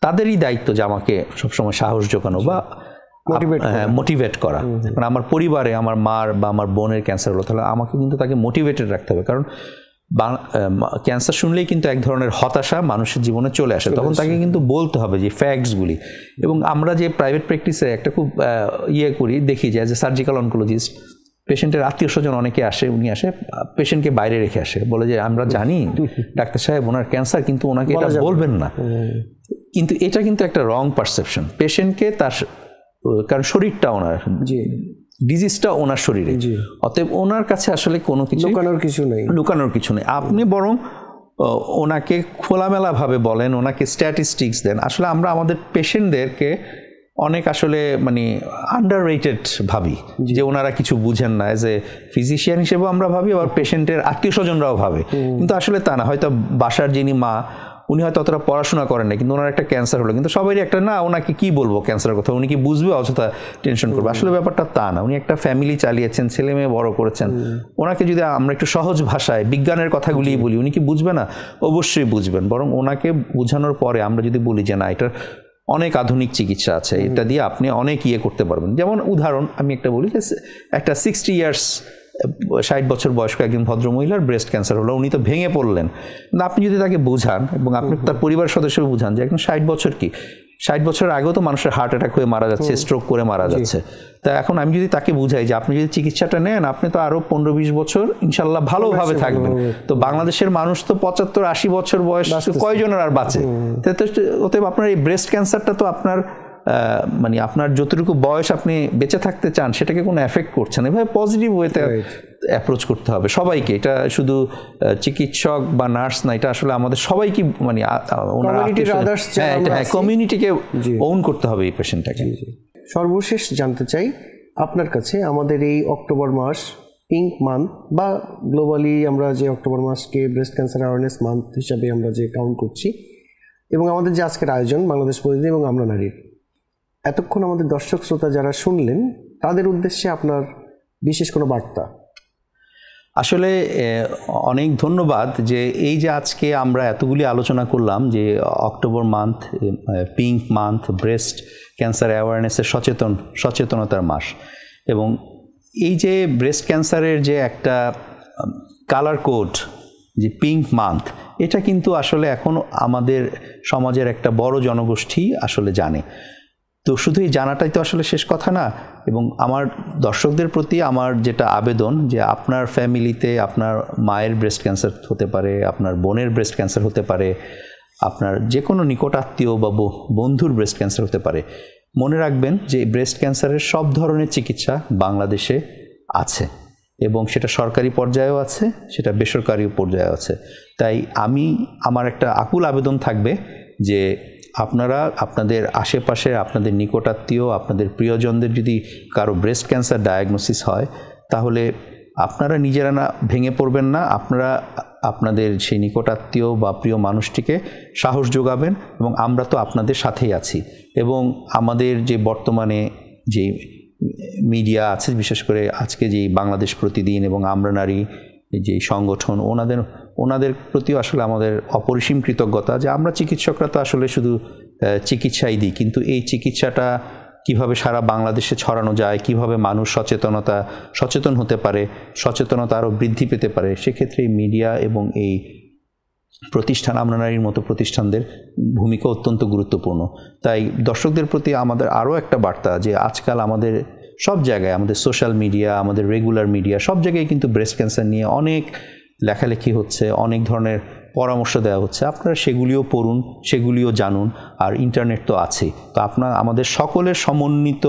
তাদেরই দায়িত্ব যে আমাকে সবসময় সাহস জোগানো বা মোটিভেট করা। এখন আমার পরিবারে আমার মার বা আমার বোনের ক্যান্সার হলো, তাহলে আমাকে কিন্তু তাকে মোটিভেটেড রাখতে হবে। কারণ ক্যান্সার শুনলেই কিন্তু এক ধরনের হতাশা মানুষের জীবনে চলে আসে, তখন তাকে কিন্তু বলতে হবে যে ফ্যাক্টসগুলি। এবং আমরা যে প্রাইভেট প্র্যাকটিসে একটা খুব করি, দেখি যে অ্যাজ এ সার্জিক্যাল অনকোলজিস্ট পেশেন্টের আত্মীয় স্বজন অনেকে আসে, উনি আসে পেশেন্টকে বাইরে রেখে আসে, বলে যে আমরা জানি ডাক্তার সাহেব ওনার ক্যান্সার, কিন্তু ওনাকে এটা বলবেন না। কিন্তু এটা কিন্তু একটা রং পারসেপশন পেশেন্টকে, কারণ শরীরটা ওনার, ডিজিজটা ওনার শরীরে, অতএব ওনার কাছে আসলে কোনো কিছু লুকানোর কিছু নেই। আপনি বরং ওনাকে খোলামেলাভাবে বলেন, ওনাকে স্ট্যাটিস্টিক্স দেন। আসলে আমরা আমাদের পেশেন্টদেরকে অনেক আসলে আন্ডাররেটেড ভাবি, যে ওনারা কিছু বুঝেন না। অ্যাজ এ ফিজিশিয়ান হিসেবে আমরা ভাবি, আবার পেশেন্টের আত্মীয় স্বজনরাও ভাবে, কিন্তু আসলে তা না। হয়তো বাসার যিনি মা, উনি হয়তো অতটা পড়াশোনা করেন না, কিন্তু ওনার একটা ক্যান্সার হলো, কিন্তু সবারই একটা না, ওনাকে কি বলবো ক্যান্সারের কথা, উনি কি বুঝবে, অযথা টেনশন করবে। আসলে ব্যাপারটা তা না। উনি একটা ফ্যামিলি চালিয়েছেন, ছেলে মেয়ে বড় করেছেন, ওনাকে যদি আমরা একটু সহজ ভাষায় বিজ্ঞানের কথাগুলি বলি, উনি কি বুঝবে না? অবশ্যই বুঝবেন। বরং ওনাকে বোঝানোর পরে আমরা যদি বলি যে না, এটার অনেক আধুনিক চিকিৎসা আছে, এটা দিয়ে আপনি অনেক করতে পারবেন। যেমন উদাহরণ আমি একটা বলি, যে একটা 60 বছর বয়স্ক একজন ভদ্রমহিলার ব্রেস্ট ক্যান্সার হলো, উনি তো ভেঙে পড়লেন। কিন্তু আপনি যদি তাকে বোঝান এবং আপনি তার পরিবার সদস্যকে বোঝান যে এখন 60 বছর কি, 60 বছরের আগেও তো মানুষের হার্ট অ্যাটাক হয়ে মারা যাচ্ছে, স্ট্রোক করে মারা যাচ্ছে। তা এখন আমি যদি তাকে বুঝাই যে আপনি যদি চিকিৎসাটা নেন, আপনি তো আরো 15-20 বছর ইনশাল্লাহ ভালোভাবে থাকবেন। তো বাংলাদেশের মানুষ তো 75-80 বছর বয়স কয়জনের আর বাঁচে? অতএব আপনার এই ব্রেস্ট ক্যান্সারটা তো আপনার আপনার যতটুকু বয়স আপনি বেঁচে থাকতে চান সেটাকে কোনো এফেক্ট করছে না। এভাবে পজিটিভ ওয়েতে অ্যাপ্রোচ করতে হবে সবাইকে। এটা শুধু চিকিৎসক বা নার্স না, এটা আসলে আমাদের সবাইকে কমিউনিটিকে ওন করতে হবে এই পেশেন্টটাকে। সর্বশেষ জানতে চাই আপনার কাছে, আমাদের এই অক্টোবর মাস পিঙ্ক মান্থ বা গ্লোবালি আমরা যে অক্টোবর মাসকে ব্রেস্ট ক্যান্সার অ্যাওয়ারনেস মান্থ হিসাবে আমরা যে কাউন্ট করছি, এবং আমাদের যে আজকের আয়োজন বাংলাদেশ প্রতিদিন এবং আমরা নারীর, এতক্ষণ আমাদের দর্শক শ্রোতা যারা শুনলেন তাদের উদ্দেশ্যে আপনার বিশেষ কোনো বার্তা? আসলে অনেক ধন্যবাদ যে এই যে আজকে আমরা এতগুলি আলোচনা করলাম, যে October month pink month, breast cancer অ্যাওয়ারনেসের সচেতনতার মাস, এবং এই যে ব্রেস্ট ক্যান্সারের যে একটা কালার কোড, যে পিঙ্ক মান্থ, এটা কিন্তু আসলে এখন আমাদের সমাজের একটা বড় জনগোষ্ঠী আসলে জানে। তো শুধু এই জানাটাই তো আসলে শেষ কথা না। এবং আমার দর্শকদের প্রতি আমার যেটা আবেদন, যে আপনার ফ্যামিলিতে আপনার মায়ের ব্রেস্ট ক্যান্সার হতে পারে, আপনার বোনের ব্রেস্ট ক্যান্সার হতে পারে, আপনার যে কোনো নিকটাত্মীয় বা বন্ধুর ব্রেস্ট ক্যান্সার হতে পারে, মনে রাখবেন যে ব্রেস্ট ক্যান্সারের সব ধরনের চিকিৎসা বাংলাদেশে আছে, এবং সেটা সরকারি পর্যায়েও আছে, সেটা বেসরকারি পর্যায়েও আছে। তাই আমার একটা আকুল আবেদন থাকবে যে আপনারা আপনাদের আশেপাশে, আপনাদের নিকটাত্মীয়, আপনাদের প্রিয়জনদের যদি কারো ব্রেস্ট ক্যান্সার ডায়াগনোসিস হয়, তাহলে আপনারা নিজেরা না ভেঙে পড়বেন না, আপনারা আপনাদের সেই নিকটাত্মীয় বা প্রিয় মানুষটিকে সাহস যোগাবেন, এবং আমরা তো আপনাদের সাথেই আছি। এবং আমাদের যে বর্তমানে যে মিডিয়া আছে, বিশেষ করে আজকে যে বাংলাদেশ প্রতিদিন এবং আমরা নারী যে সংগঠন, ওনাদের প্রতিও আসলে আমাদের অপরিসীম কৃতজ্ঞতা যে আমরা চিকিৎসকরা তো আসলে শুধু চিকিৎসাই দিই, কিন্তু এই চিকিৎসাটা কিভাবে সারা বাংলাদেশে ছড়ানো যায়, কিভাবে মানুষ সচেতন হতে পারে, সচেতনতা আরও বৃদ্ধি পেতে পারে, সেক্ষেত্রে এই মিডিয়া এবং এই প্রতিষ্ঠান, আমরা নারীর মতো প্রতিষ্ঠানদের ভূমিকা অত্যন্ত গুরুত্বপূর্ণ। তাই দর্শকদের প্রতি আমাদের আরও একটা বার্তা যে আজকাল আমাদের সব জায়গায়, আমাদের সোশ্যাল মিডিয়া, আমাদের রেগুলার মিডিয়া, সব জায়গায় কিন্তু ব্রেস্ট ক্যান্সার নিয়ে অনেক লেখালেখি হচ্ছে, অনেক ধরনের পরামর্শ দেওয়া হচ্ছে। আপনারা সেগুলিও পড়ুন, সেগুলিও জানুন, আর ইন্টারনেট তো আছেই। তো আমাদের সকলের সমন্বিত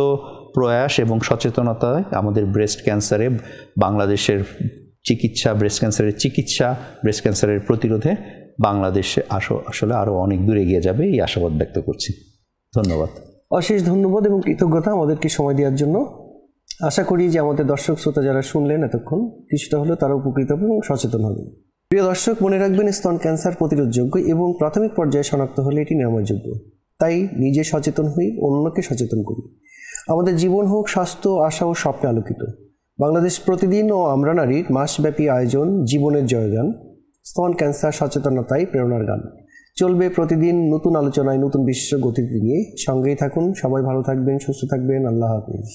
প্রয়াস এবং সচেতনতায় আমাদের ব্রেস্ট ক্যান্সারে বাংলাদেশের চিকিৎসা, ব্রেস্ট ক্যান্সারের প্রতিরোধে বাংলাদেশে আসলে আরও অনেক দূর এগিয়ে যাবে, এই আশাবাদ ব্যক্ত করছি। ধন্যবাদ। অশেষ ধন্যবাদ এবং কৃতজ্ঞতা আমাদেরকে সময় দেওয়ার জন্য। আশা করি যে আমাদের দর্শক শ্রোতা যারা শুনলেন এতক্ষণ, কিছুটা হলেও তারা উপকৃত হবে এবং সচেতন হবে। প্রিয় দর্শক, মনে রাখবেন স্তন ক্যান্সার প্রতিরোধযোগ্য এবং প্রাথমিক পর্যায়ে শনাক্ত হলে এটি নিরাময়যোগ্য। তাই নিজে সচেতন হই, অন্যকে সচেতন করি। আমাদের জীবন হোক স্বাস্থ্য, আশা ও স্বপ্নে আলোকিত। বাংলাদেশ প্রতিদিন ও আমরা নারীর মাসব্যাপী আয়োজন জীবনের জয়গান, স্তন ক্যান্সার সচেতনতায় প্রেরণার গান চলবে প্রতিদিন নতুন আলোচনায়, নতুন বিশেষজ্ঞ অতিথি নিয়ে। সঙ্গেই থাকুন। সবাই ভালো থাকবেন, সুস্থ থাকবেন। আল্লাহ হাফিজ।